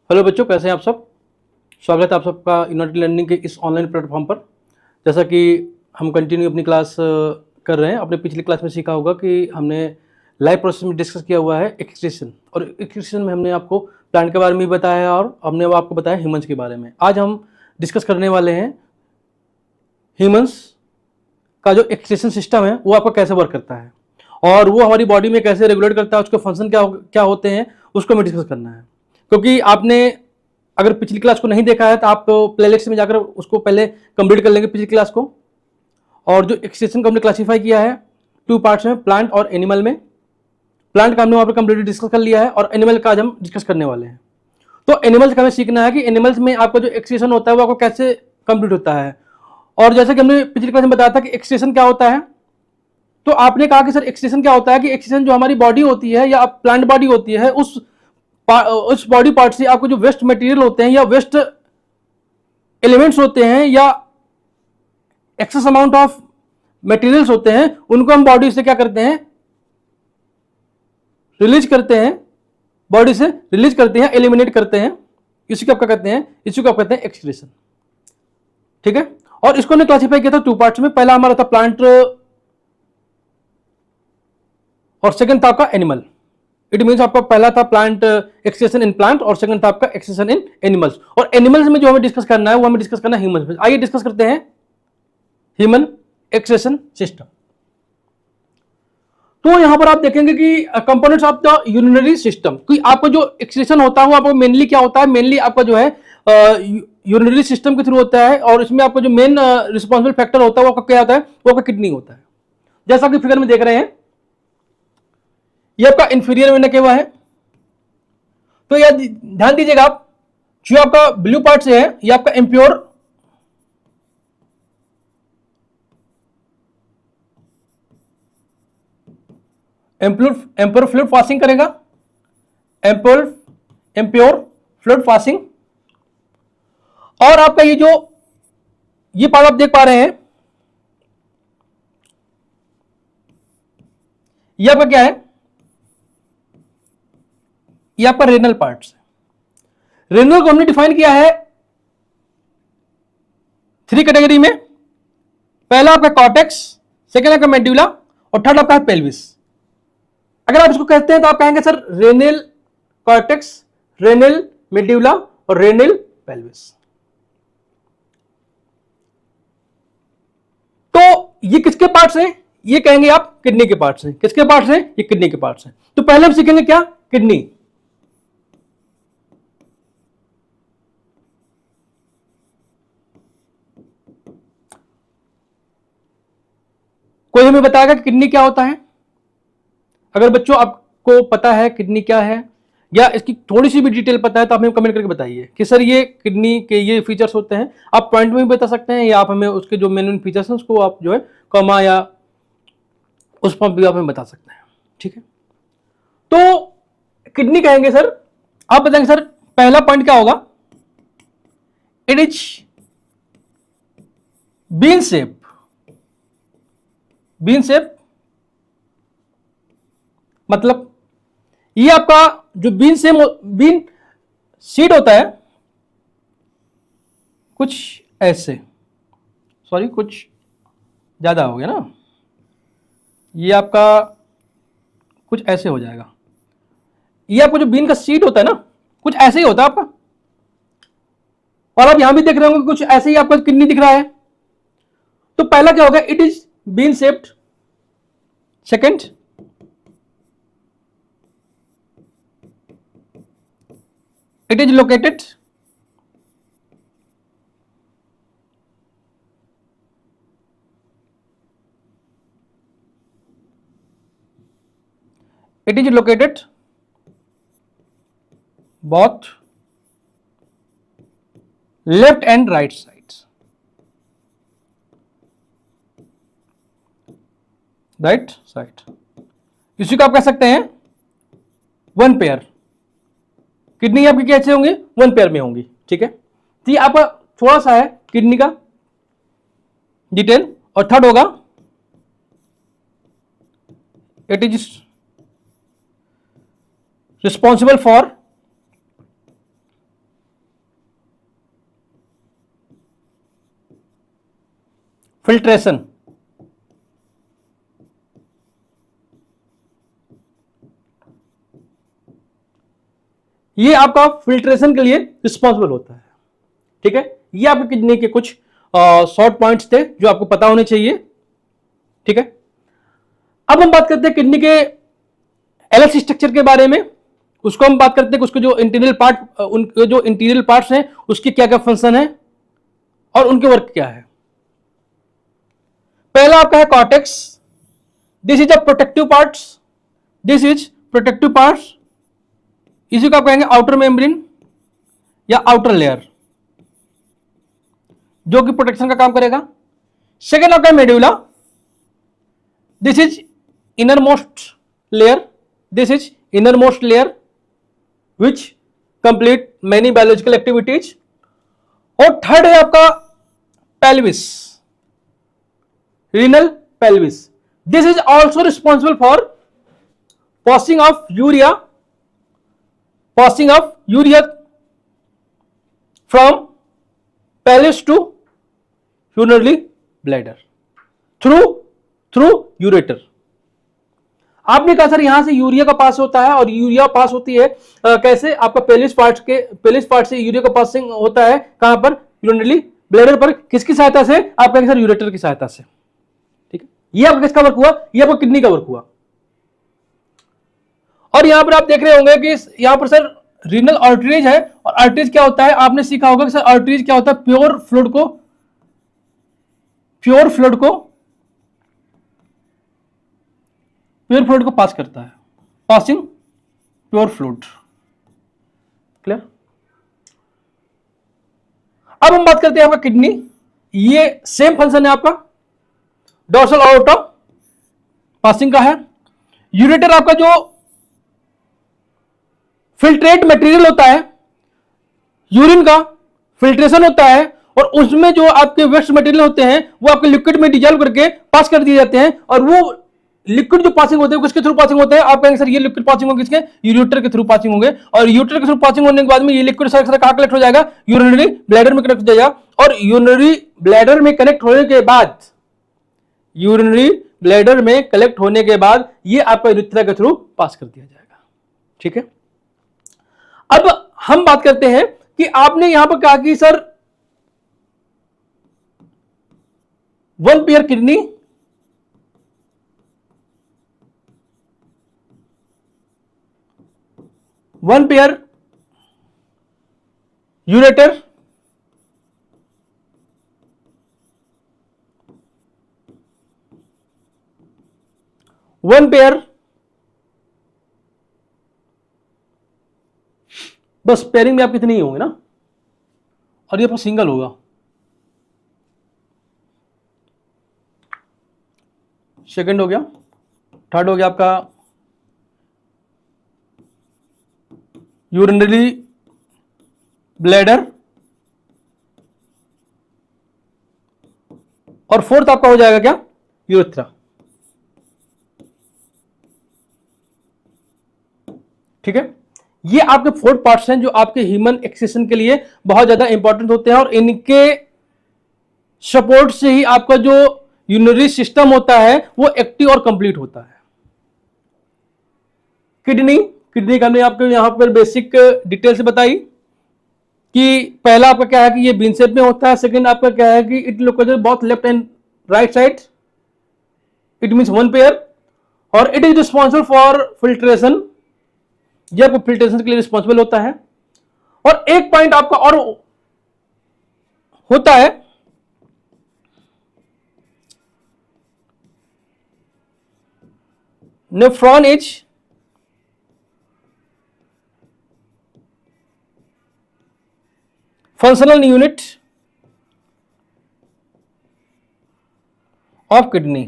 Hello बच्चों, कैसे हैं आप सब। स्वागत है आप सबका यूनाइटेड लर्निंग के इस ऑनलाइन प्लेटफॉर्म पर। जैसा कि हम कंटिन्यू अपनी क्लास कर रहे हैं, अपने पिछली क्लास में सीखा होगा कि हमने लाइव प्रोसेस में डिस्कस किया हुआ है एक्सट्रेक्शन, और एक्सट्रेक्शन में हमने आपको प्लांट के बारे में भी बताया और हमने वो आपको बताया ह्यूमंस के बारे में। आज हम डिस्कस करने वाले हैं ह्यूमंस का जो एक्सट्रेक्शन सिस्टम है वो आपका कैसे वर्क करता है और वो हमारी बॉडी में कैसे रेगुलेट करता है, उसके फंक्शन क्या होते हैं, उसको हमें डिस्कस करना है। क्योंकि आपने अगर पिछली क्लास को नहीं देखा है तो आप प्लेलिस्ट में जाकर उसको पहले कंप्लीट कर लेंगे पिछली क्लास को। और जो एक्सट्रेक्शन को हमने क्लासीफाई किया है 2 पार्ट्स में, प्लांट और एनिमल में। प्लांट का हमने वहां पर कंप्लीटली डिस्कस कर लिया है और एनिमल का आज हम डिस्कस करने वाले हैं। तो एनिमल्स का हमें सीखना है कि एनिमल्स में आपका जो एक्सट्रेक्शन होता है वो आपको कैसे कंप्लीट होता है। और जैसे कि हमने पिछली क्लास में बताया था कि एक्सट्रेक्शन क्या होता है, तो आपने कहा कि सर एक्सट्रेक्शन क्या होता है, कि एक्सट्रेक्शन जो हमारी बॉडी होती है या प्लांट बॉडी होती है उस बॉडी पार्ट से आपको जो वेस्ट मटेरियल होते हैं या वेस्ट एलिमेंट्स होते हैं या एक्सेस अमाउंट ऑफ मटेरियल्स होते हैं, उनको हम बॉडी से क्या करते हैं, रिलीज करते हैं, बॉडी से रिलीज करते हैं, एलिमिनेट करते हैं। इसी को आप क्या कहते हैं, इसी को आप कहते हैं एक्सक्रीशन। ठीक है। और इसको हमने क्लासिफाई किया था 2 पार्ट्स में। पहला हमारा था प्लांट और सेकंड था आपका एनिमल। इट मीन्स आपका पहला था प्लांट एक्सट्रेक्शन इन प्लांट और सेकंड था आपका एक्सट्रेक्शन इन एनिमल्स। और एनिमल्स में जो हमें डिस्कस करना है वो हमें डिस्कस करना है ह्यूमन में। आइए डिस्कस करते हैं ह्यूमन एक्सट्रेक्शन सिस्टम। तो यहां पर आप देखेंगे कि components of the urinary system, कि आपका जो एक्सट्रेक्शन होता है वो आपको मेनली क्या होता है, मेनली आपका जो है यूरिनरी सिस्टम के थ्रू होता है। और इसमें आपका जो मेन रिस्पॉन्सिबल फैक्टर होता है वो आपका क्या होता है, वो आपका किडनी होता है। जैसा कि फिगर में देख रहे हैं, ये आपका इंफीरियर वेना केवा है। तो यह ध्यान दीजिएगा आप, जो आपका ब्लू पार्ट से है ये आपका एम्प्योर एम्प्योर फ्लूइड पासिंग करेगा, एम्प्योर फ्लूइड पासिंग। और आपका ये पार्ट आप देख पा रहे हैं, ये आपका क्या है, ये आपका रेनल पार्ट है। रेनल को हमने डिफाइन किया है 3 कैटेगरी में। पहला आपका कॉर्टेक्स, सेकेंड आपका मेड्यूला और थर्ड आपका पेल्विस। अगर आप इसको कहते हैं तो आप कहेंगे sir renal cortex, renal medulla और रेनल पेल्विस। तो ये किसके पार्ट्स हैं, ये कहेंगे आप किडनी के पार्ट्स हैं। किसके पार्ट्स हैं, ये किडनी के पार्ट्स हैं। तो पहले हम सीखेंगे क्या, किडनी। कोई हमें बताएगा कि किडनी क्या होता है। अगर बच्चों आपको पता है किडनी क्या है या इसकी थोड़ी सी भी डिटेल पता है तो आप हमें कमेंट करके बताइए कि सर ये किडनी के ये फीचर्स होते हैं। आप पॉइंट में भी बता सकते हैं या आप हमें उसके जो मेन फीचर्स हैं उसको आप जो है कॉमा या उस पर भी आप हमें बता सकते हैं। ठीक है। तो किडनी कहेंगे सर, आप बताएंगे सर पहला पॉइंट क्या होगा, it is bean shape. Bean shape मतलब ये आपका जो बीन सीड होता है कुछ ऐसे, सॉरी कुछ ज्यादा हो गया ना, ये आपका कुछ ऐसे हो जाएगा। ये आपको जो बीन का सीड होता है ना कुछ ऐसे ही होता है आपका। और आप यहां भी देख रहे होंगे कुछ ऐसे ही आपका किडनी दिख रहा है। तो पहला क्या होगा, it is bean shaped. Second, it is located both left and right sides, right side. इसी को आप कह सकते हैं वन पेयर। किडनी आपकी कैसे होंगी, वन पेयर में होंगी। ठीक है। तो ये आपका थोड़ा सा है किडनी का डिटेल। और थर्ड होगा it is responsible for filtration, ये आपका फिल्ट्रेशन के लिए रिस्पॉन्सिबल होता है। ठीक है, ये आपके किडनी के कुछ शॉर्ट पॉइंट्स थे जो आपको पता होने चाहिए। ठीक है, अब हम बात करते हैं किडनी के एलएच स्ट्रक्चर के बारे में। उसको हम बात करते हैं कि उसके जो इंटीरियर पार्ट, उनके जो इंटीरियर पार्ट्स हैं उसके क्या क्या फंक्शन है और उनके वर्क क्या है। पहला आपका है cortex. This is a protective parts, this is protective parts, इसी को आप कहेंगे आउटर मेम्ब्रेन या आउटर लेयर, जो कि प्रोटेक्शन का काम करेगा। सेकेंड आपका medulla, this is inner most layer, this is inner most layer which complete many biological activities. और थर्ड है आपका pelvis, renal pelvis, this is also responsible for passing of urea from pelvis to urinary bladder through ureter। आपने कहा sir यहां से urea का पास होता है, और यूरिया पास होती है कैसे? आपका पेल्विस पार्ट से यूरिया का पासिंग होता है कहां पर? यूरिनरी ब्लैडर पर। किसकी सहायता से? आप कहेंगे सर यूरेटर की सहायता से। ठीक है, ये आपका किसका वर्क हुआ? ये आपका किडनी का वर्क हुआ। और यहां पर आप देख रहे होंगे कि यहां पर सर रीनल आर्टरीज है, और आर्टरीज क्या होता है आपने सीखा होगा कि सर आर्टरीज क्या होता है? प्योर फ्लूइड को पास करता है, पासिंग प्योर फ्लूइड। क्लियर? अब हम बात करते हैं आपका किडनी। ये सेम फंक्शन है आपका, डोर्सल आउटर पासिंग का है। यूरेटर आपका जो फिल्ट्रेट मटेरियल होता है, यूरिन का फिल्ट्रेशन होता है, और उसमें जो आपके वेस्ट मटेरियल होते हैं वो आपके लिक्विड में डिजॉल्व करके पास कर दिए जाते हैं। और वो लिक्विड जो पासिंग होते हैं किसके थ्रू पासिंग होते हैं? आप कहेंगे सर ये लिक्विड पासिंग होंगे किसके? यूरेटर के थ्रू पासिंग होंगे। और यूरेटर के थ्रू पासिंग होने के बाद में ये लिक्विड सारा कहां कलेक्ट हो जाएगा? यूरिनरी ब्लैडर में कनेक्ट हो जाएगा। और यूरिनरी ब्लैडर में कनेक्ट होने के बाद ये आपका यूरेथ्रा के थ्रू पास कर दिया जाएगा। ठीक है, अब हम बात करते हैं कि आपने यहां पर कहा कि sir 1 pair kidney, 1 pair ureter, 1 pair, बस पेयरिंग में आप कितने ही होंगे ना, और ये आपका सिंगल होगा। सेकंड हो गया, थर्ड हो गया आपका यूरिनरी ब्लैडर, और फोर्थ आपका हो जाएगा क्या? यूरेथ्रा। ठीक है, ये आपके 4 पार्ट्स हैं जो आपके ह्यूमन एक्सेशन के लिए बहुत ज्यादा इंपॉर्टेंट होते हैं, और इनके सपोर्ट से ही आपका जो यूरिनरी सिस्टम होता है वो एक्टिव और कंप्लीट होता है। किडनी का हमने आपको यहां पर बेसिक डिटेल से बताई कि पहला आपका क्या है कि ये बीन शेप में होता है। सेकंड आपका क्या है कि it located both left and right side, it means 1 pair, और it is responsible for filtration, ये आपको फिल्ट्रेशन के लिए रिस्पॉन्सिबल होता है। और एक पॉइंट आपका और होता है, nephron is functional unit of kidney.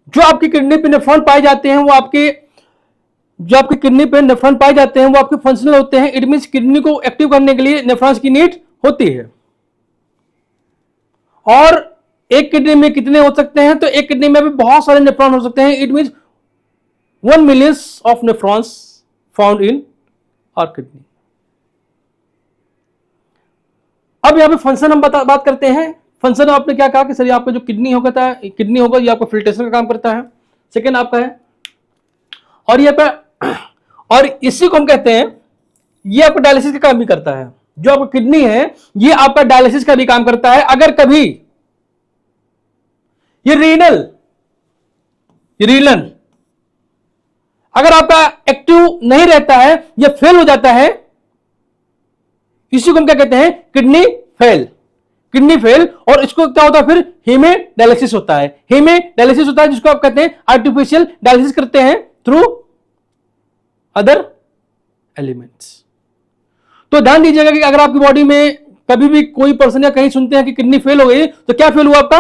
जो आपकी किडनी पे नेफ्रॉन पाए जाते हैं वो आपके फंक्शनल होते हैं। इट मींस किडनी को एक्टिव करने के लिए नेफ्रॉन्स की नीड होती है। और एक किडनी में कितने हो सकते हैं? तो एक किडनी में भी बहुत सारे नेफ्रॉन हो सकते हैं। It means 1 million of nephrons found in और किडनी। अब यहाँ पे फंक्शन हम बात करते हैं। फंक्शन आपने क्या कहा कि सर आपका जो किडनी होगा ये आपका फिल्ट्रेशन का काम करता है, सेकेंड आपका है, और ये पे और इसी को हम कहते हैं ये आपका डायलिसिस का काम भी करता है। जो आपका किडनी है ये आपका डायलिसिस का भी काम करता है। अगर कभी ये रीनल अगर आपका एक्टिव नहीं रहता है या फेल हो जाता है, इसी को हम क्या कहते हैं, किडनी फेल। और इसको क्या होता है फिर, हीमेडायलिसिस होता है। जिसको आप कहते हैं आर्टिफिशियल डायलिसिस करते हैं थ्रू अदर एलिमेंट्स। तो ध्यान दीजिएगा कि अगर आपकी बॉडी में कभी भी कोई पर्सन या कहीं सुनते हैं कि किडनी फेल हो गई, तो क्या फेल हुआ आपका,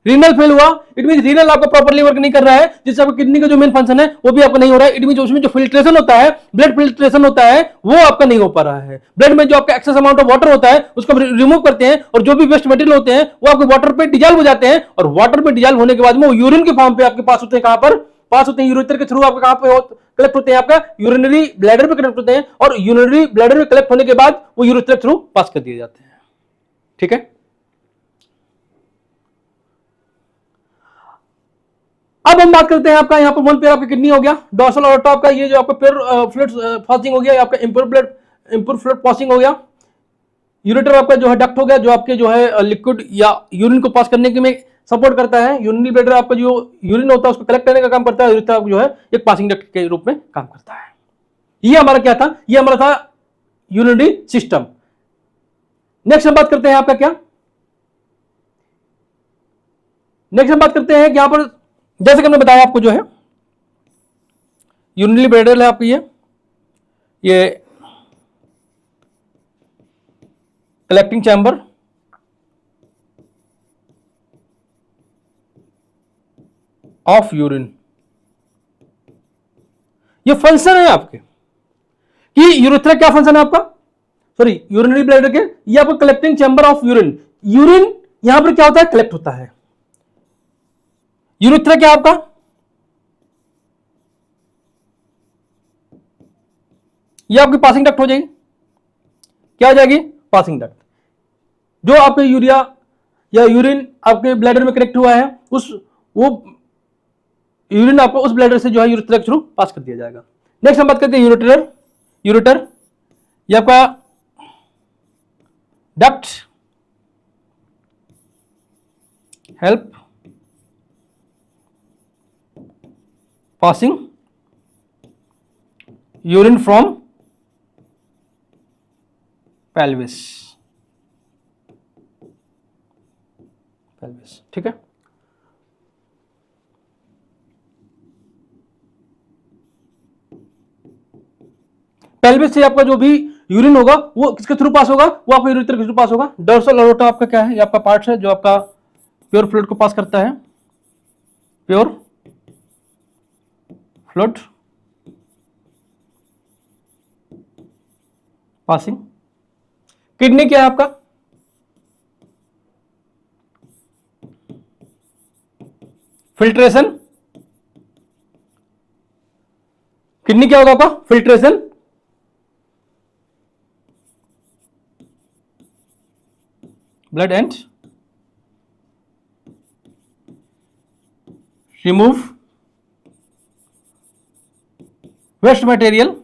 रीनल फेल हुआ। इट मीन रीनल आपका प्रॉपर्ली वर्क नहीं कर रहा है, जिससे आपका किडनी का जो मेन फंक्शन है वो भी आपका नहीं हो रहा है। इट मीन उसमें जो फिल्ट्रेशन होता है, ब्लड फिल्ट्रेशन होता है, वो आपका नहीं हो पा रहा है। ब्लड में जो आपका एक्सेस अमाउंट ऑफ वाटर होता है उसको रिमूव करते हैं, और जो भी वेस्ट मटेरियल होते हैं वो आपके वाटर पे डिजॉल्व हो जाते हैं, और वाटर पे डिजॉल्व होने के बाद में वो यूरिन के फॉर्म पे आपके पास होते हैं। कहां पर पास होते हैं, यूरेटर के थ्रू आपके कहां पे कलेक्ट होते हैं, आपका यूरिनरी ब्लैडर में कनेक्ट होते हैं, और यूरिनरी ब्लैडर में कलेक्ट होने के बाद वो यूरेटर के थ्रू पास कर दिए जाते हैं। ठीक है। अब हम बात करते हैं आपका यहाँ पर वन पेयर आपका किडनी हो गया, डोर्सल और टॉप का ये जो आपका पेयर फ्लूइड पासिंग हो गया, आपका इंप्योर फ्लूइड पासिंग हो गया। यूरेटर आपका जो है डक्ट हो गया, जो आपके जो है लिक्विड या यूरिन को पास करने के में सपोर्ट करता है। यूरिनरी ब्लैडर आपका जो यूरिन होता है उसको कलेक्ट करने का काम करता है। यूरेटर जो है एक पासिंग डक्ट के रूप में काम करता है। ये हमारा क्या था, ये हमारा था यूरिनरी सिस्टम। नेक्स्ट हम बात करते हैं आपका क्या, नेक्स्ट हम बात करते हैं कि यहां पर जैसे कि हमने बताया आपको जो है यूरिनरी ब्लैडर है आपकी, ये कलेक्टिंग चैम्बर ऑफ यूरिन, ये फंक्शन है आपके कि यूरेथ्रा क्या फंक्शन है आपका, सॉरी यूरिनरी ब्लैडर के, ये आपका collecting chamber of urine. Urine यहां पर क्या होता है, कलेक्ट होता है। यूरेथ्रा क्या आपका, ये आपकी पासिंग डक्ट हो जाएगी। क्या हो जाएगी, पासिंग डक्ट। जो आपके यूरिया या यूरिन आपके ब्लैडर में कनेक्ट हुआ है, वो यूरिन आपको उस ब्लैडर से जो है यूरेथ्रा के थ्रू पास कर दिया जाएगा। नेक्स्ट हम बात करते हैं यूरेटर, ये आपका duct help passing urine from pelvis. ठीक है। पेल्विस से आपका जो भी यूरिन होगा वो किसके थ्रू पास होगा, वो आपका यूरेटर के थ्रू पास होगा। डोर्सल एरोटा आपका क्या है, ये आपका पार्ट है जो आपका प्योर फ्लूइड को पास करता है। Pure fluid passing. किडनी क्या है आपका, फिल्ट्रेशन। किडनी क्या होगा आपका, filtration. Blood and remove waste material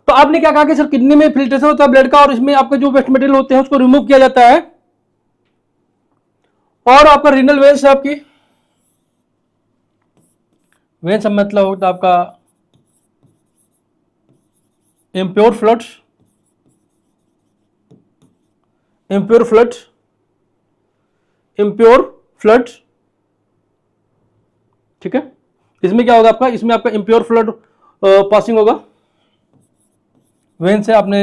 तो आपने क्या कहा कि सर किडनी में फिल्ट्रेशन होता है ब्लड का, और इसमें आपके जो वेस्ट मटेरियल होते हैं उसको रिमूव किया जाता है। और आपका रीनल वेन्स है आपकी, वेन्स मतलब होता है आपका इम्प्योर फ्लूइड, ठीक है। इसमें क्या होगा आपका, इसमें आपका इम्प्योर फ्लूइड पासिंग होगा। वेन से आपने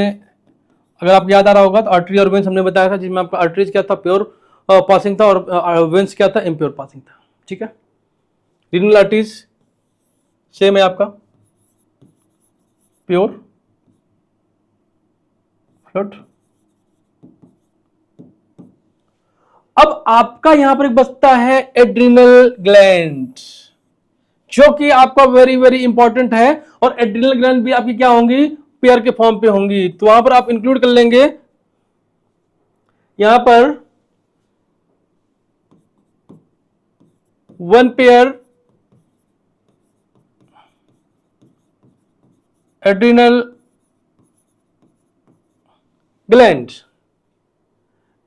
अगर आपको याद आ रहा होगा तो आर्टरी और वेंस हमने बताया था, जिसमें आपका आर्टरीज क्या था, प्योर पासिंग था, और वेंस क्या था, इम्प्योर पासिंग था। ठीक है, रीनल आर्टरीज सेम है आपका, प्योर फ्लूइड। अब आपका यहां पर एक बचता है एड्रिनल ग्लैंड, जो कि आपका वेरी वेरी इंपॉर्टेंट है, और एड्रिनल ग्लैंड भी आपकी क्या होंगी, पेयर के फॉर्म पे होंगी। तो वहां पर आप इंक्लूड कर लेंगे यहां पर 1 pair adrenal gland.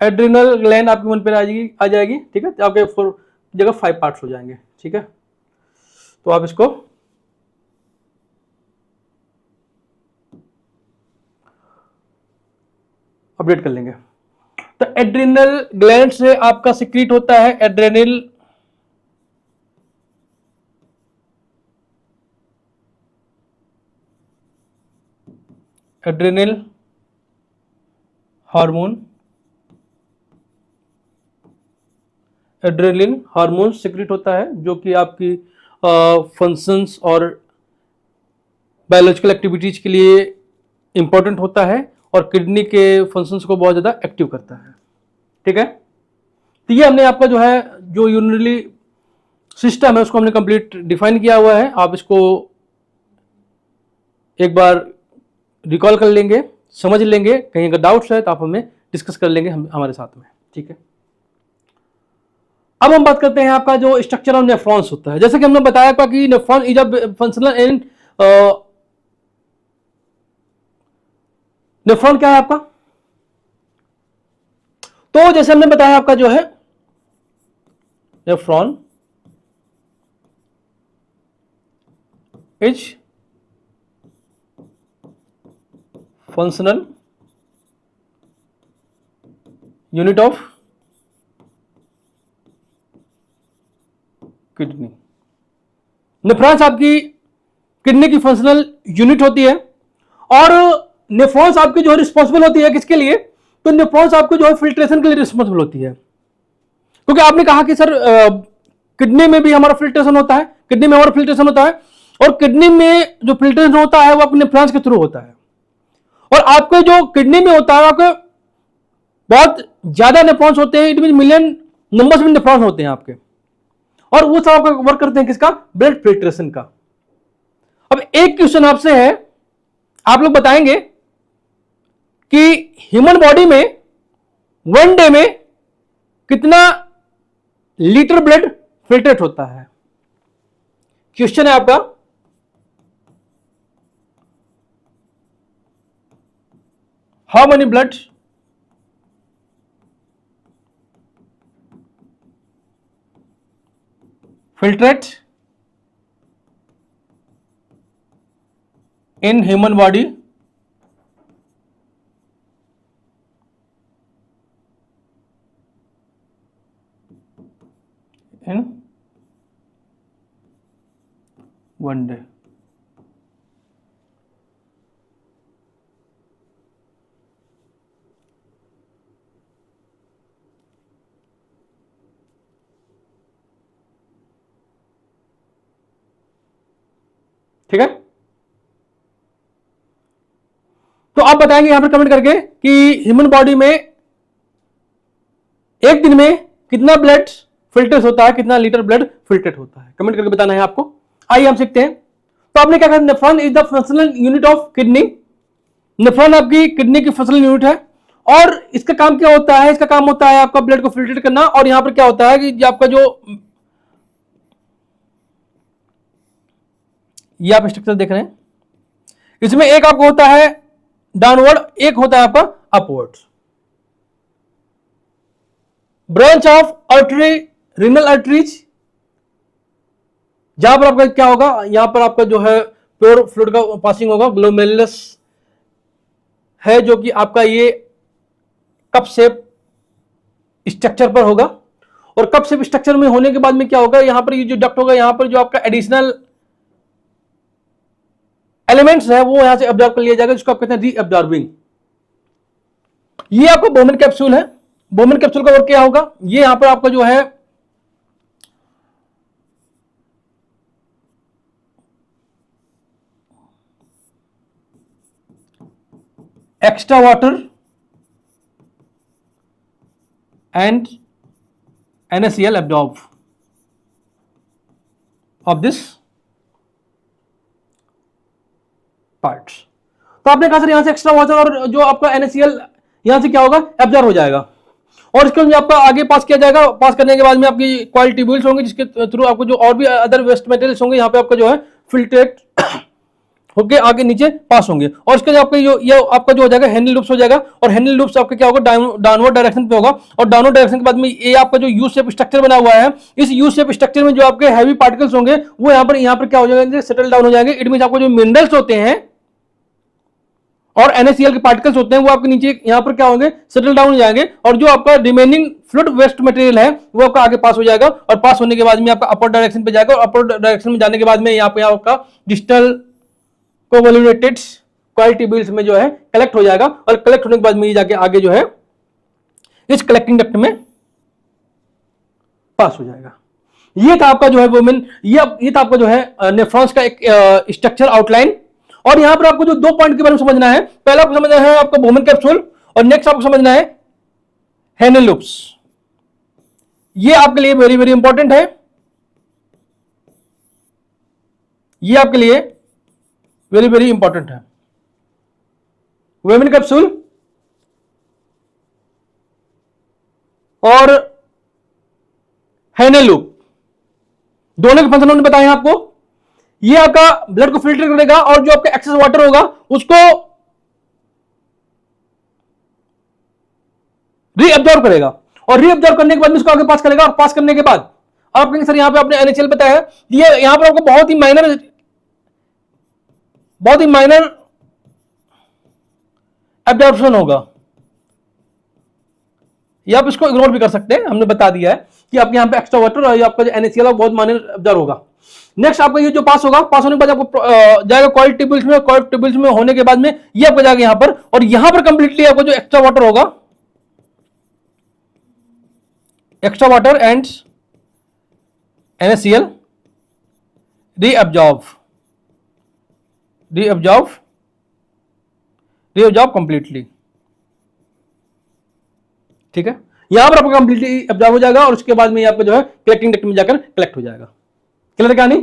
Adrenal gland आपकी 1 पेयर आ जाएगी। ठीक है, तो आपके 4 जगह 5 पार्ट्स हो जाएंगे। ठीक है, तो आप इसको अपडेट कर लेंगे। तो एड्रिनल ग्लैंड से आपका सिक्रीट होता है adrenal hormone, adrenaline hormone secrete होता है, जो कि आपकी फंक्शंस और बायोलॉजिकल एक्टिविटीज के लिए इंपॉर्टेंट होता है, और किडनी के फंक्शंस को बहुत ज़्यादा एक्टिव करता है। ठीक है, तो ये हमने आपका जो है, जो यूरिनरी सिस्टम है, उसको हमने कंप्लीट डिफाइन किया हुआ है। आप इसको एक बार रिकॉल कर लेंगे, समझ लेंगे, कहीं अगर डाउट्स है तो आप हमें डिस्कस कर लेंगे हमारे साथ में। ठीक है, अब हम बात करते हैं आपका जो स्ट्रक्चर ऑफ नेफ्रॉन्स होता है। जैसे कि हमने बताया था कि nephron is a functional and, nephron क्या है आपका, तो जैसे हमने बताया आपका जो है nephron is functional unit of kidney. Nephrons आपकी किडनी की फंक्शनल यूनिट होती है, और नेफ्रॉन्स आपकी जो है रिस्पॉन्सिबल होती है किसके लिए, तो नेफ्रॉन्स आपको जो है फिल्ट्रेशन के लिए रिस्पॉन्सिबल होती है। क्योंकि आपने कहा कि सर किडनी में भी हमारा फिल्ट्रेशन होता है, किडनी में हमारा फिल्ट्रेशन होता है, और किडनी में जो फिल्ट्रेशन होता है वो आपके नेफ्रॉन्स के थ्रू होता है। और आपके जो किडनी में होता है, आपके बहुत ज्यादा नेफ्रॉन्स होते हैं, इट मीन मिलियन नंबर्स में नेफ्रॉन्स होते हैं आपके, और वो सब आपका वर्क करते हैं किसका, ब्लड फिल्ट्रेशन का। अब एक क्वेश्चन आपसे है, आप लोग बताएंगे कि ह्यूमन बॉडी में 1 डे में कितना लीटर ब्लड फिल्ट्रेट होता है। क्वेश्चन है आपका, how many blood filtrate in human body in 1 day। ठीक है, तो आप बताएंगे यहां पर कमेंट करके कि ह्यूमन बॉडी में एक दिन में कितना ब्लड फिल्टर होता है, कितना लीटर ब्लड फिल्ट्रेट होता है, कमेंट करके बताना है आपको। आइए हम सीखते हैं। तो आपने क्या कहा, nephron is the functional unit of kidney. Nephron आपकी किडनी की फंक्शनल यूनिट है, और इसका काम क्या होता है, इसका काम होता है आपका ब्लड को फिल्ट्रेट करना। और यहां पर क्या होता है कि आपका जो ये आप स्ट्रक्चर देख रहे हैं, इसमें एक आपको होता है डाउनवर्ड, एक होता है आपका upward. Branch of artery, renal arteries, जहां पर आपका क्या होगा, यहां पर आपका जो है प्योर फ्लूइड का पासिंग होगा, ग्लोमेरुलस है, जो कि आपका ये कप शेप स्ट्रक्चर पर होगा। और कप शेप स्ट्रक्चर में होने के बाद में क्या होगा, यहां पर ये जो डक्ट होगा, यहां पर जो आपका एडिशनल एलिमेंट्स है वो यहां से अब्जॉर्ब कर लिया जाएगा, जिसको आप कहते हैं री अब्जॉर्बिंग। ये आपका बोमेन कैप्सूल है। बोमेन कैप्सूल का वर्क क्या होगा, ये यहां पर आपका जो है extra water and NaCl absorb of this parts। तो आपने कहा सर यहां से एक्स्ट्रा वाटर और जो आपका NaCl यहां से क्या होगा, एब्जॉर्ब हो जाएगा और इसके बाद आपका आगे पास किया जाएगा। पास करने के बाद में आपकी कॉइल ट्यूब्यूल्स होंगे जिसके थ्रू आपको जो और भी अदर वेस्ट मटेरियल्स होंगे यहाँ पे आपका जो है फिल्ट्रेट होके आगे नीचे पास होंगे और इसके जो आपका ये आपका जो हो जाएगा हैंडल लूप्स हो जाएगा और हैंडल लूप्स आपका क्या होगा, डाउनवर्ड डायरेक्शन पे होगा और डाउनवर्ड डायरेक्शन के बाद में ये आपका जो यू शेप स्ट्रक्चर बना हुआ है, इस यू शेप स्ट्रक्चर में जो आपके हैवी पार्टिकल्स होंगे वो यहाँ पर क्या हो जाएंगे, सेटल डाउन हो जाएंगे। इट मींस आपको जो मिनरल्स होते हैं और NaCl के पार्टिकल्स होते हैं वो आपके नीचे यहाँ पर क्या होंगे, सेटल डाउन हो जाएंगे और जो आपका रिमेनिंग फ्लूइड वेस्ट मटेरियल है वो आपका आगे पास हो जाएगा और पास होने के बाद में आपका अपर डायरेक्शन पे जाएगा और अपर डायरेक्शन में जाने के बाद में यहाँ पे आपका डिस्टल कोवैल्यूटेड कॉइल ट्यूब्यूल्स में जो है कलेक्ट हो जाएगा और कलेक्ट होने के बाद में ये जाके आगे जो है इस कलेक्टिंग डक्ट में पास हो जाएगा। ये था आपका जो है वोमेन, ये था आपका जो है नेफ्रॉन्स का एक स्ट्रक्चर आउटलाइन। और यहां पर आपको जो 2 पॉइंट के बारे में समझना है, पहला आपको समझना है आपका वोमेन कैप्सूल और नेक्स्ट आपको समझना है हैंडल लूप्स। ये आपके लिए वेरी वेरी इंपॉर्टेंट है, ये आपके लिए वेरी वेरी इंपॉर्टेंट है। वोमेन कैप्सूल और हैंडल लूप दोनों के फंक्शन बताए हैं आपको। ये आपका ब्लड को फिल्टर करेगा और जो आपका एक्सेस वाटर होगा उसको रीअब्जॉर्ब करेगा और रीअब्जॉर्ब करने के बाद उसको आगे पास करेगा और पास करने के बाद आप कहेंगे सर यहां पे आपने NaCl बताया है, ये यहां पर आपको बहुत ही माइनर एब्जॉर्प्शन होगा, ये आप इसको इग्नोर भी कर सकते हैं। हमने बता दिया है कि आपके यहां पे एक्स्ट्रा वाटर और आपका जो NaCl है बहुत माइनर एब्जॉर्ब होगा। नेक्स्ट आपका ये जो पास होगा, पास होने के बाद आपको जाएगा कॉइल ट्यूब्यूल्स में, कॉइल ट्यूब्यूल्स में होने के बाद में ये आपको जाएगा यहां पर और यहां पर कंप्लीटली आपको जो एक्स्ट्रा वाटर होगा, extra water and NaCl reabsorb completely, ठीक है। यहां पर आपका कंप्लीटली एब्जॉर्ब हो जाएगा और उसके बाद में आपका जो है कलेक्टिंग डक्ट में जाकर कलेक्ट हो जाएगा। क्लियर कहानी।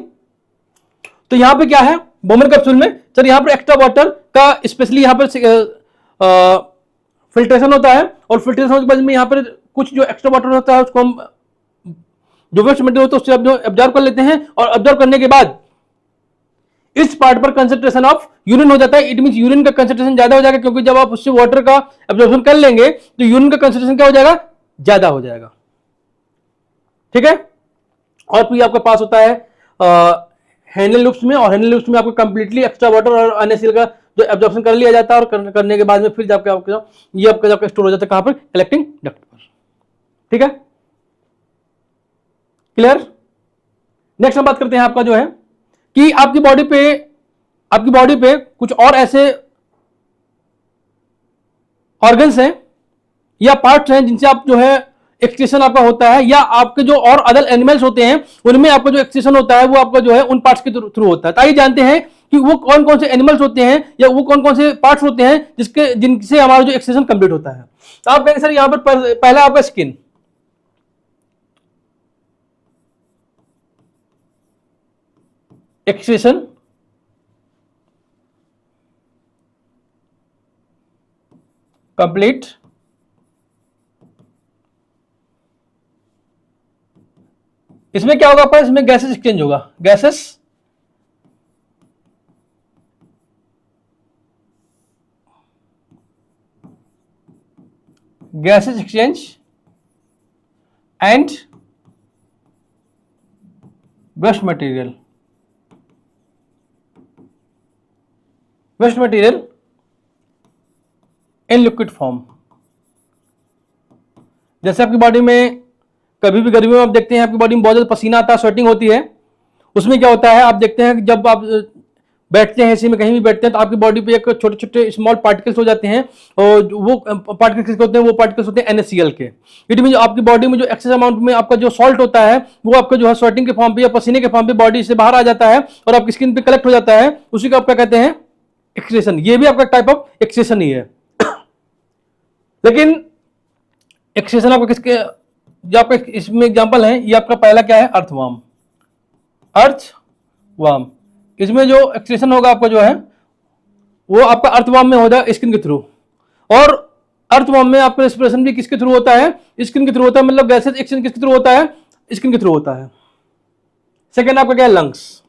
तो यहां पे क्या है वोमेन कैप्सूल में, सर यहां पर एक्स्ट्रा वाटर का स्पेशली यहां पर फिल्ट्रेशन होता है और फिल्ट्रेशन के बाद में यहां पर कुछ जो एक्स्ट्रा वाटर होता है उसको हम जो वेस्ट मटेरियल होता है उससे एब्जॉर्ब कर लेते हैं और एब्जॉर्ब करने के बाद इस पार्ट पर कंसंट्रेशन ऑफ यूरिन हो जाता है। इट मींस यूरिन का कंसंट्रेशन ज्यादा हो जाएगा क्योंकि जब आप उससे वाटर का एब्जॉर्प्शन कर लेंगे तो यूरिन का कंसंट्रेशन क्या हो जाएगा, ज्यादा हो जाएगा, ठीक है। और फिर आपके पास होता है हैंडल लूप्स में और हैंडल लूप्स में आपको कंप्लीटली एक्स्ट्रा वाटर और NaCl का जो एब्जॉर्प्शन कर लिया जाता है और करने के बाद में फिर आपका ये आपका स्टोर हो जाता है कहां पर, कलेक्टिंग डक्ट पर, ठीक है। क्लियर। नेक्स्ट हम बात करते हैं आपका जो है कि आपकी बॉडी पे कुछ और ऐसे ऑर्गन्स हैं या पार्ट्स हैं जिनसे आप जो है एक्सक्रीशन आपका होता है या आपके जो और अदर एनिमल्स होते हैं उनमें आपका जो एक्सक्रीशन होता है वो आपका जो है उन पार्ट्स के थ्रू होता है। तो आइए जानते हैं कि वो कौन कौन से एनिमल्स होते हैं या वो कौन कौन से पार्ट्स होते हैं जिनसे हमारा जो एक्सक्रीशन कंप्लीट होता है। तो आप कहेंगे सर यहां पर पहला आपका स्किन, एक्सक्रीशन, कंप्लीट, इसमें क्या होगा आपका, इसमें गैसेस एक्सचेंज होगा, gases exchange and waste material in liquid form. जैसे आपकी बॉडी में कभी भी गर्मियों में आप देखते हैं आपकी बॉडी में बहुत ज्यादा पसीना आता है, स्वेटिंग होती है, उसमें क्या होता है आप देखते हैं कि जब आप बैठते हैं एसी में, कहीं भी बैठते हैं, तो आपकी बॉडी पे एक छोटे छोटे स्मॉल पार्टिकल्स हो जाते हैं, और वो पार्टिकल्स किसके होते हैं? वो पार्टिकल्स होते हैं NaCl के। इट मीन आपकी बॉडी में जो एक्सेस अमाउंट में आपका जो सॉल्ट होता है वो आपका जो है स्वेटिंग के फॉर्म पे या पसीने के फॉर्म पे बॉडी से बाहर आ जाता है और आपकी स्किन पे कलेक्ट हो जाता है, उसी को आप क्या कहते हैं? एक्सक्रीशन। ये भी आपका टाइप ऑफ एक्सक्रीशन ही है। लेकिन एक्सक्रीशन आपका किसके, जो आपका इसमें एग्जांपल है, ये आपका पहला क्या है? अर्थवर्म। अर्थवर्म, इसमें जो एक्सक्रीशन होगा आपका जो है वो आपका अर्थवर्म में होगा स्किन के थ्रू, और अर्थवर्म में आपका रेस्पिरेशन भी किसके थ्रू होता है? स्किन के थ्रू होता है। मतलब गैसेज एक्सचेंज किसके थ्रू होता है? स्किन के थ्रू होता है। सेकेंड आपका क्या है? Lungs.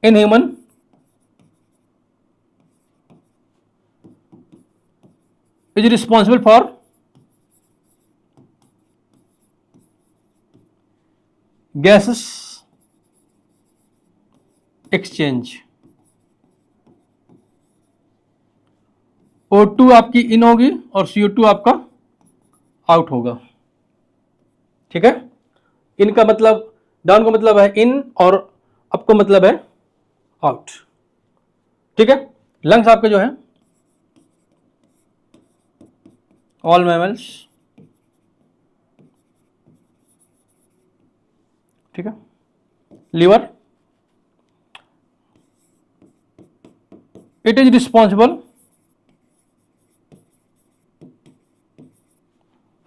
In human is responsible for gases exchange। O2 आपकी इन होगी और CO2 आपका आउट होगा। ठीक है, इन का मतलब, डाउन का मतलब है इन और अप का मतलब है आउट। ठीक है, लंग्स आपके जो है ऑल मैमल्स। ठीक है, liver, it is responsible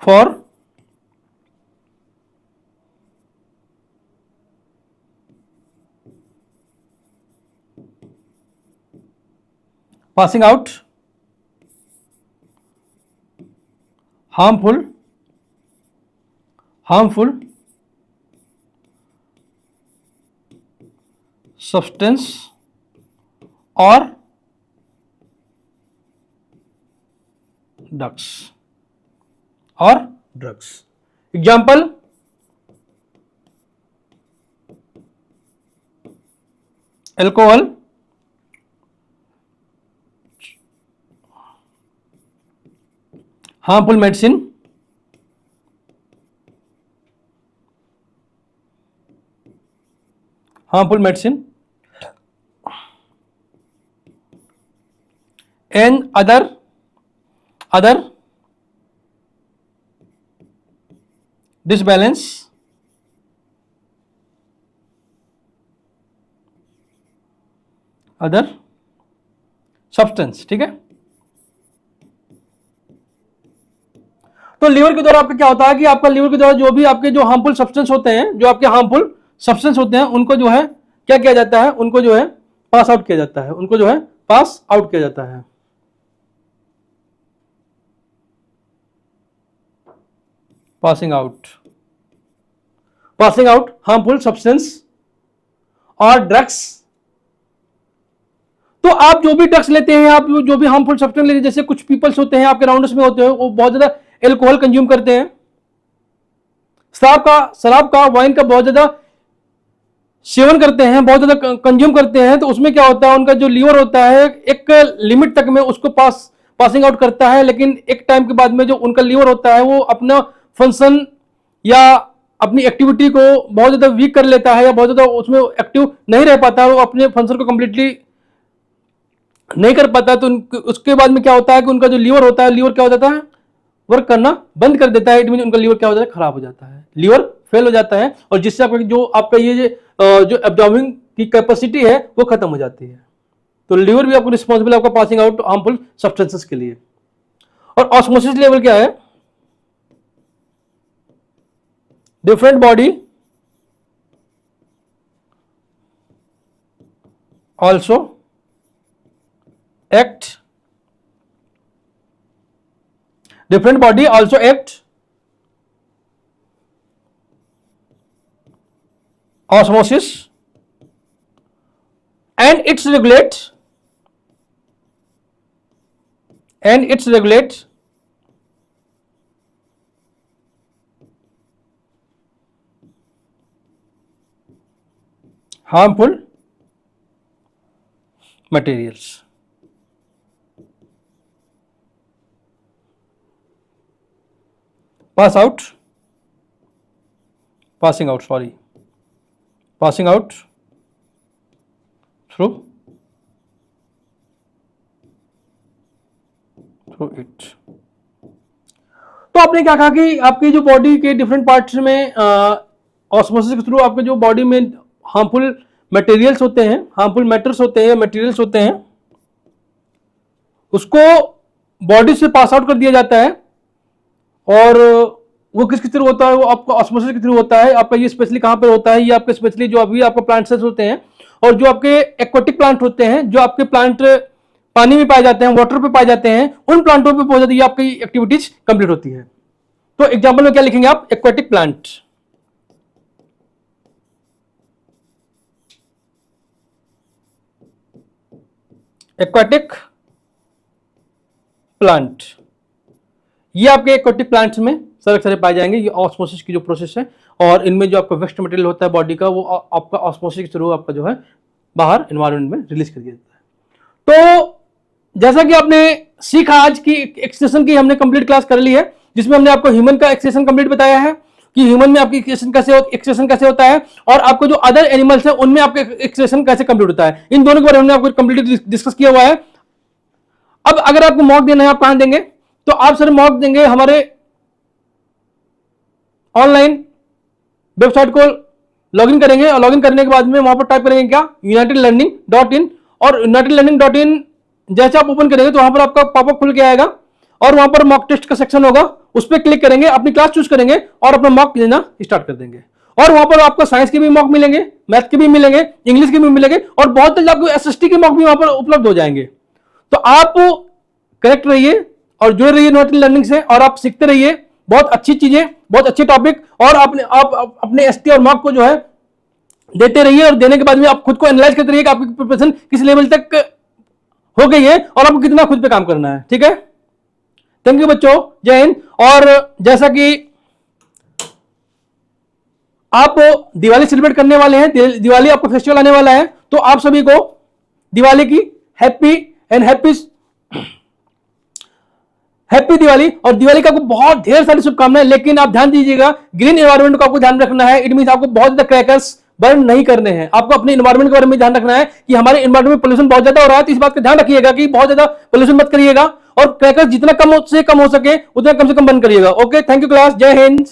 for passing out harmful substance or drugs। Example, alcohol, harmful medicine, and other disbalance other substance। ठीक है, तो लीवर के द्वारा आपका क्या होता है कि आपका लीवर के द्वारा जो भी आपके जो हार्मफुल सब्सटेंस होते हैं, जो आपके हार्मफुल सब्सटेंस होते हैं, उनको जो है क्या किया जाता है? उनको जो है पास आउट किया जाता है, उनको जो है पास आउट किया जाता है। पासिंग आउट हार्मफुल सब्सटेंस और ड्रग्स। तो आप जो भी ड्रग्स लेते हैं, आप जो भी हार्मफुल सब्सटेंस लेते हैं, जैसे कुछ पीपल्स होते हैं आपके राउंडर्स में होते हैं, वो बहुत ज्यादा एल्कोहल कंज्यूम करते हैं, शराब का वाइन का बहुत ज्यादा सेवन करते हैं, बहुत ज्यादा कंज्यूम करते हैं, तो उसमें क्या होता है? उनका जो लीवर होता है एक लिमिट तक में उसको पासिंग आउट करता है, लेकिन एक टाइम के बाद में जो उनका लीवर होता है वो अपना फंक्शन या अपनी एक्टिविटी को बहुत ज्यादा वीक कर लेता है, या बहुत ज्यादा उसमें एक्टिव नहीं रह पाता, वो अपने फंक्शन को कंप्लीटली नहीं कर पाता। तो उसके बाद में क्या होता है कि उनका जो लीवर होता है, लीवर क्या हो जाता है? वर्क करना बंद कर देता है। इट मीन उनका लीवर क्या हो जाता है? खराब हो जाता है, लीवर फेल हो जाता है, और जिससे आपका जो आपका ये जो एब्जॉर्बिंग की कैपेसिटी है वो खत्म हो जाती है। तो लीवर भी आपको रिस्पॉन्सिबल है आपका पासिंग आउट हार्मफुल सब्सटेंसेस के लिए। और ऑस्मोसिस लेवल क्या है? Different body also act different body also act osmosis and its regulate harmful materials। passing out sorry passing out through it। तो आपने क्या कहा कि आपकी जो बॉडी के डिफरेंट पार्ट्स में ऑस्मोसिस के थ्रू आपके जो बॉडी में हार्मफुल मटेरियल्स होते हैं, हार्मफुल मैटर्स होते हैं, मटेरियल्स होते हैं, उसको बॉडी से पास आउट कर दिया जाता है। और वो किसके थ्रू होता है? वो आपका ऑस्मोसिस के थ्रू होता है। आपका ये स्पेशली कहां पर होता है? ये आपके स्पेशली जो अभी आपका प्लांट सेल्स होते हैं और जो आपके एक्वाटिक प्लांट होते हैं, जो आपके प्लांट पानी में पाए जाते हैं, वाटर पे पाए जाते हैं, उन प्लांटों पे बहुत ज्यादा आपकी एक्टिविटीज कंप्लीट होती है। तो एग्जाम्पल में क्या लिखेंगे आप? Aquatic plant. एक्वाटिक प्लांट, ये आपके एक्वाटिक प्लांट्स में सारे पाए जाएंगे। ये ऑस्मोसिस की जो प्रोसेस है, और इनमें जो आपका वेस्ट मटेरियल होता है बॉडी का, वो आपका ऑस्मोसिस के थ्रू आपका जो है बाहर एनवायरनमेंट में रिलीज कर दिया जाता है। तो जैसा कि आपने सीखा, आज की एक्सटेंशन की हमने कंप्लीट क्लास कर ली है, जिसमें हमने आपको ह्यूमन का एक्सटेंशन कंप्लीट बताया है कि ह्यूमन में आपकी एक्सटेंशन कैसे होता है, और आपको जो अदर एनिमल्स है उनमें आपका एक्सटेंशन कैसे कंप्लीट होता है। इन दोनों के बारे में हमने आपको कंप्लीट डिस्कस किया हुआ है। अब अगर आपको मॉक देना है, आप कहां देंगे? तो आप सर मॉक देंगे हमारे ऑनलाइन वेबसाइट को लॉगिन करेंगे, और लॉगिन करने के बाद में वहां पर टाइप करेंगे क्या? unitedlearning.in। और unitedlearning.in जैसे आप ओपन करेंगे तो वहां पर आपका पॉपअप खुल के आएगा, और वहां पर मॉक टेस्ट का सेक्शन होगा, उस पर क्लिक करेंगे, अपनी क्लास चूज करेंगे और अपना मॉक देना स्टार्ट कर देंगे। और वहां पर आपको साइंस के भी मॉक मिलेंगे, मैथ के भी मिलेंगे, इंग्लिश के भी मिलेंगे, और बहुत जल्द आपको एसएसटी के मॉक भी वहां पर उपलब्ध हो जाएंगे। तो आप करेक्ट रहिए और जुड़े रहिए यूनिवर्सल लर्निंग से, और आप सीखते रहिए बहुत अच्छी चीजें, बहुत अच्छे टॉपिक, और आप अपने एसटी और मॉक को जो है देते रहिए, और देने के बाद में आप खुद को एनालाइज करते रहिए कि आपकी प्रिपरेशन किस लेवल तक हो गई है और आपको कितना खुद पे काम करना है। ठीक है, थैंक यू बच्चों, जय हिंद। और जैसा कि आप दिवाली सेलिब्रेट करने वाले हैं, दिवाली आपका फेस्टिवल आने वाला है, तो आप सभी को दिवाली की हैप्पी दिवाली, और दिवाली का आपको बहुत ढेर सारी शुभकामनाएं। लेकिन आप ध्यान दीजिएगा, ग्रीन एनवायरनमेंट को आपको ध्यान रखना है। इट मीन आपको बहुत ज्यादा क्रैकर्स बर्न नहीं करने हैं। आपको अपने एनवायरनमेंट के बारे में ध्यान रखना है कि हमारे एनवायरनमेंट में पोल्यूशन बहुत ज्यादा हो रहा है, तो इस बात का ध्यान रखिएगा कि बहुत ज्यादा पोल्यूशन मत करिएगा, और क्रैकर्स जितना कम से कम हो सके उतना कम से कम बंद करिएगा। ओके, थैंक यू क्लास, जय हिंद।